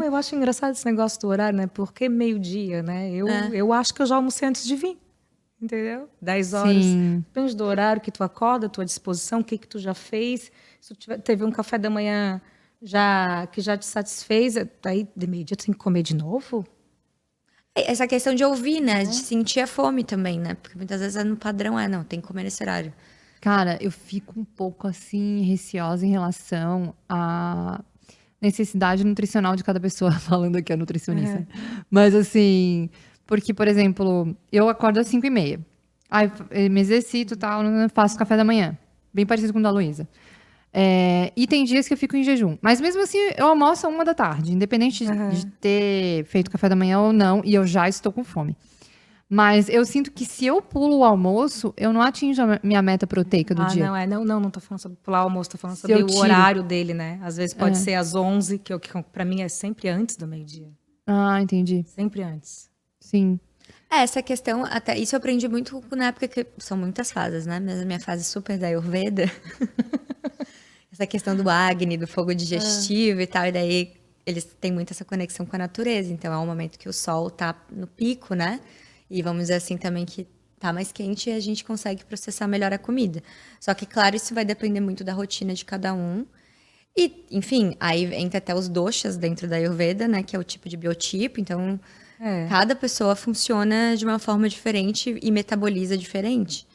eu acho engraçado esse negócio do horário, né? Porque meio-dia, né? Eu acho que eu já almocei antes de vir, entendeu? 10 horas. Sim. Depende do horário que tu acorda, tua disposição, o que tu já fez. Se tu teve um café da manhã que já te satisfez, aí de meio-dia tu tem que comer de novo? Essa questão de ouvir, né? De sentir a fome também, né? Porque muitas vezes no padrão não, tem que comer nesse horário. Cara, eu fico um pouco assim, receosa em relação à necessidade nutricional de cada pessoa, falando aqui a nutricionista. Mas assim, porque, por exemplo, eu acordo às 5h30. Aí me exercito e tal, faço café da manhã. Bem parecido com o da Luísa. E tem dias que eu fico em jejum. Mas mesmo assim, eu almoço à 1h da tarde, independente de ter feito café da manhã ou não, e eu já estou com fome. Mas eu sinto que se eu pulo o almoço, eu não atinjo a minha meta proteica do dia. Não tô falando sobre pular o almoço, tô falando Se sobre eu o tiro. horário dele, né? Às vezes pode ser às 11, que pra mim é sempre antes do meio-dia. Ah, entendi. Sempre antes. Sim. Essa questão, até isso eu aprendi muito na época que são muitas fases, né? Mas a minha fase super da Ayurveda, essa questão do Agni, do fogo digestivo e tal, e daí eles têm muito essa conexão com a natureza. Então é um momento que o sol tá no pico, né? E vamos dizer assim também que tá mais quente e a gente consegue processar melhor a comida. Só que, claro, isso vai depender muito da rotina de cada um. E, enfim, aí entra até os doshas dentro da Ayurveda, né? Que é o tipo de biotipo. Então, cada pessoa funciona de uma forma diferente e metaboliza diferente.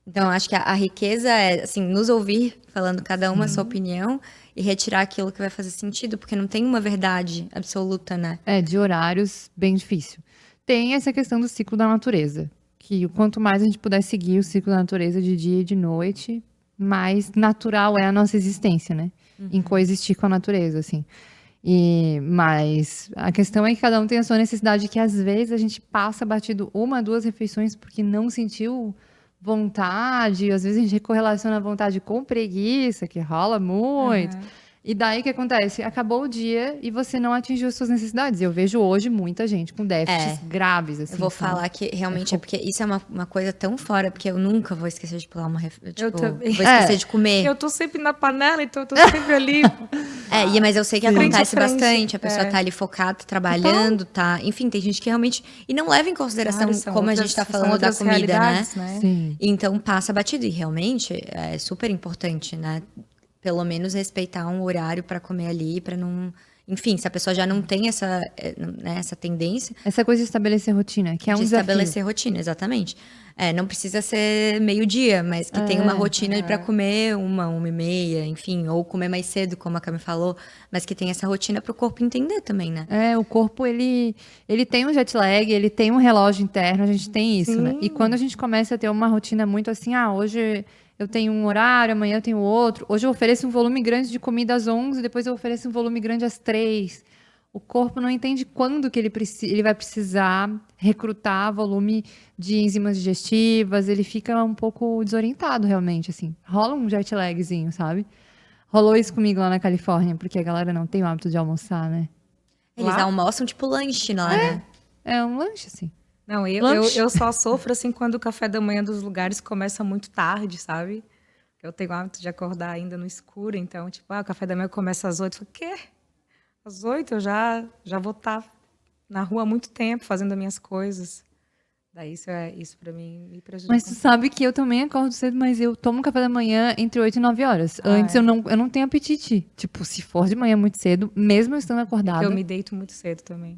Então, acho que a riqueza é, assim, nos ouvir, falando cada uma a sua opinião, e retirar aquilo que vai fazer sentido, porque não tem uma verdade absoluta, né? De horários, bem difícil. Tem essa questão do ciclo da natureza, que quanto mais a gente puder seguir o ciclo da natureza de dia e de noite, mais natural é a nossa existência, né? Em coexistir com a natureza, assim. Mas a questão é que cada um tem a sua necessidade, que às vezes a gente passa batido 1, 2 refeições porque não sentiu vontade, às vezes a gente correlaciona a vontade com preguiça, que rola muito. E daí o que acontece? Acabou o dia e você não atingiu as suas necessidades. Eu vejo hoje muita gente com déficits graves, assim. Eu vou sabe? falar que realmente é porque isso é uma coisa tão fora, porque eu nunca vou esquecer de pular uma Eu também. vou esquecer de comer. Eu tô sempre na panela, então eu tô sempre ali. Mas eu sei que Frente a acontece frente. bastante. A pessoa tá ali focada, trabalhando, tá. Enfim, tem gente que realmente. E não leva em consideração Claro, são como a outras- gente tá são falando da outras comida, né? realidades, né? Sim. Então passa batido. E realmente é super importante, né? Pelo menos respeitar um horário para comer ali, para não. Enfim, se a pessoa já não tem essa tendência. Essa coisa de estabelecer rotina, que é um De desafio. estabelecer rotina, exatamente. Não precisa ser meio-dia, mas que tenha uma rotina para comer 1h30, enfim, ou comer mais cedo, como a Cami falou, mas que tenha essa rotina para o corpo entender também, né? O corpo, ele tem um jet lag, ele tem um relógio interno, a gente tem isso, né? E quando a gente começa a ter uma rotina muito assim, hoje eu tenho um horário, amanhã eu tenho outro, hoje eu ofereço um volume grande de comida às 11, depois eu ofereço um volume grande às 3. O corpo não entende quando que ele vai precisar recrutar volume de enzimas digestivas, ele fica um pouco desorientado realmente, assim. Rola um jet lagzinho, sabe? Rolou isso comigo lá na Califórnia, porque a galera não tem o hábito de almoçar, né? Eles Lá? almoçam tipo lanche lá, né? É um lanche, assim. Não, Lanche. eu só sofro assim quando o café da manhã dos lugares começa muito tarde, sabe? Eu tenho o hábito de acordar ainda no escuro, então, tipo, o café da manhã começa às 8. Eu falo, quê? Às 8 eu já vou estar na rua há muito tempo fazendo as minhas coisas. Daí isso para mim me prejudica. Mas tu sabe que eu também acordo cedo, mas eu tomo café da manhã entre 8 e 9 horas. Antes eu não tenho apetite. Tipo, se for de manhã muito cedo, mesmo eu estando acordada. Eu me deito muito cedo também.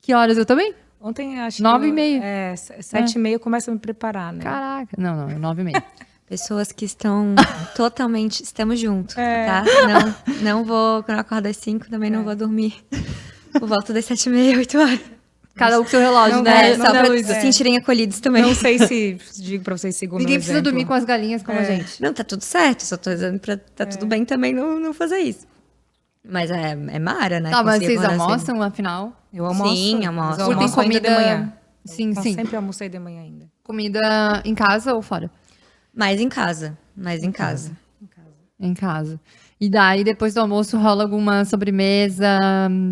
Que horas eu também? Ontem, acho 9h30. 7h30 eu começo a me preparar, né? Caraca. Não, é 9h30. Pessoas que estão totalmente. Estamos juntos, tá? Não vou. Quando eu acordo às 5, também não vou dormir. Por volta das 7h30, 8 horas. Cada um com seu relógio, Não, né? Só pra se sentirem acolhidos também. Não sei se digo pra vocês segundo Ninguém precisa dormir com as galinhas como a gente. Não, tá tudo certo. Só tô dizendo pra tá tudo bem também não fazer isso. Mas é mara, né? Tá, mas Conseguir vocês acordar cedo. almoçam, afinal? Eu almoço. Sim, almoço. Mas eu Curtem almoço ainda de manhã. Sim, Então, sim. sempre almocei de manhã ainda. Comida em casa ou fora? Mais em casa. Mais em casa. Em casa. E daí, depois do almoço, rola alguma sobremesa,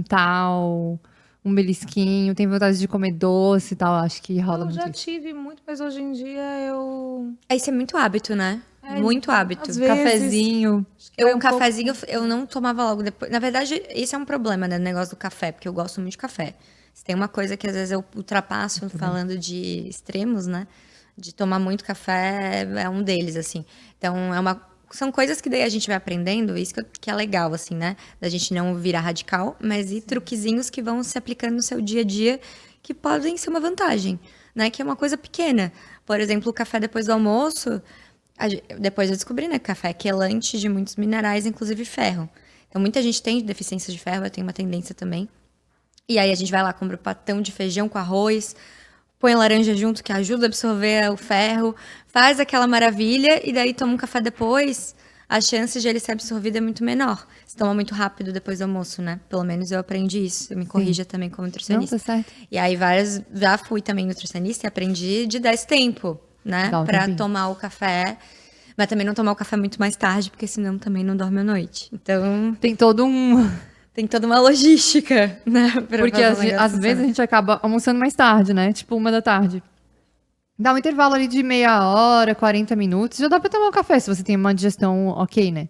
tal, um belisquinho, tem vontade de comer doce e tal, acho que rola Eu muito já isso. tive muito, mas hoje em dia eu... Isso é muito hábito, né? Muito hábito. Às vezes, Cafezinho. vai Um um pouco- cafezinho eu não tomava logo depois. Na verdade, esse é um problema, né? O negócio do café, porque eu gosto muito de café. Se tem uma coisa que às vezes eu ultrapasso falando de extremos, né? De tomar muito café é um deles, assim. Então, são coisas que daí a gente vai aprendendo, isso que é legal, assim, né? Da gente não virar radical, mas ir truquezinhos que vão se aplicando no seu dia a dia, que podem ser uma vantagem, né? Que é uma coisa pequena. Por exemplo, o café depois do almoço, depois eu descobri, né? Que café é quelante de muitos minerais, inclusive ferro. Então, muita gente tem deficiência de ferro, eu tenho uma tendência também. E aí a gente vai lá, compra o patão de feijão com arroz, põe a laranja junto, que ajuda a absorver o ferro, faz aquela maravilha, e daí toma um café depois, a chance de ele ser absorvido é muito menor. Se toma muito rápido depois do almoço, né? Pelo menos eu aprendi isso. Eu me corrija também como Não, nutricionista. tá certo. E aí já fui também nutricionista e aprendi de dar esse tempo, né? Dá um Pra tempinho. tomar o café. Mas também não tomar o café muito mais tarde, porque senão também não dorme à noite. Então, Tem todo um. tem toda uma logística, né? Pra Porque fazer o às negócio vezes a funcionar. gente acaba almoçando mais tarde, né? Tipo 1 da tarde. Dá um intervalo ali de meia hora, 40 minutos. Já dá pra tomar um café se você tem uma digestão ok, né?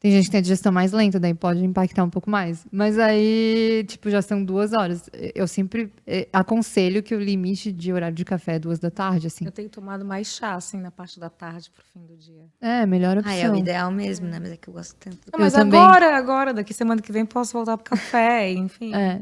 Tem gente que tem a digestão mais lenta, daí pode impactar um pouco mais. Mas aí, tipo, já são 2 horas. Eu sempre aconselho que o limite de horário de café é 2 da tarde, assim. Eu tenho tomado mais chá, assim, na parte da tarde pro fim do dia. É, melhor Ah, é o opção. ideal mesmo, né? Mas é que eu gosto tanto. Não, mas também. agora, daqui semana que vem, posso voltar pro café, enfim. É,